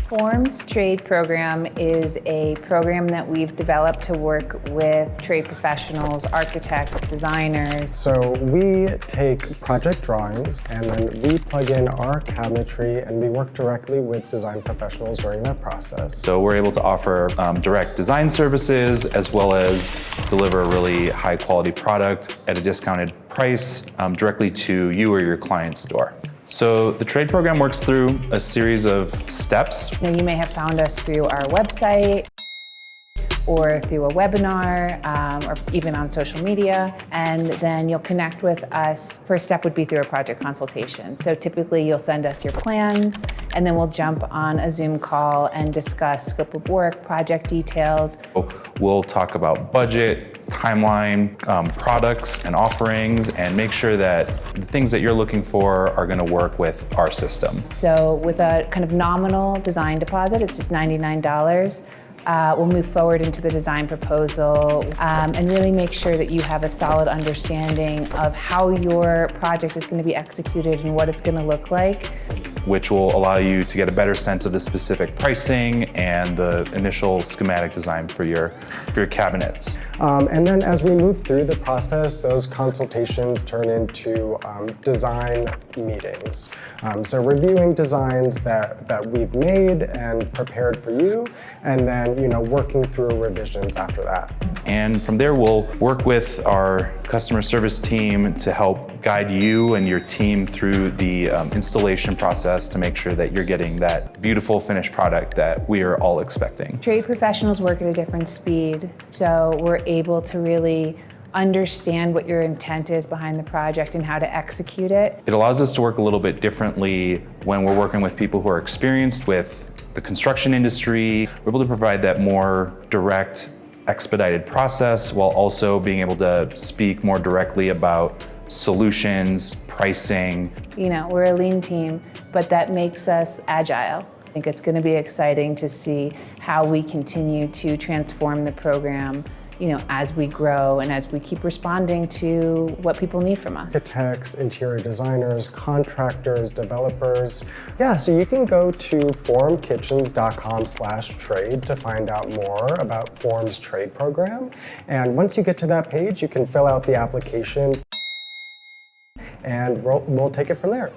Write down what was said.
Form's trade program is a program that we've developed to work with trade professionals, architects, designers. So we take project drawings and then we plug in our cabinetry and we work directly with design professionals during that process. So we're able to offer direct design services as well as deliver a really high quality product at a discounted price directly to you or your client's door. So the trade program works through a series of steps. You may have found us through our website or through a webinar, or even on social media, and then you'll connect with us. First step would be through a project consultation. So typically you'll send us your plans, and then we'll jump on a Zoom call and discuss scope of work, project details. We'll talk about budget, timeline, products and offerings, and make sure that the things that you're looking for are gonna work with our system. So with a kind of nominal design deposit, it's just $99, we'll move forward into the design proposal and really make sure that you have a solid understanding of how your project is going to be executed and what it's going to look like. Which will allow you to get a better sense of the specific pricing and the initial schematic design for your cabinets. And then as we move through the process, those consultations turn into design meetings. So reviewing designs that we've made and prepared for you, and then working through revisions after that. And from there, we'll work with our customer service team to help guide you and your team through the installation process to make sure that you're getting that beautiful finished product that we are all expecting. Trade professionals work at a different speed, so we're able to really understand what your intent is behind the project and how to execute it. It allows us to work a little bit differently when we're working with people who are experienced with the construction industry. We're able to provide that more direct, expedited process while also being able to speak more directly about solutions, pricing. We're a lean team, but that makes us agile. I think it's going to be exciting to see how we continue to transform the program, as we grow and as we keep responding to what people need from us. Architects, interior designers, contractors, developers. Yeah, so you can go to formkitchens.com/trade to find out more about Form's trade program. And once you get to that page, you can fill out the application and we'll take it from there.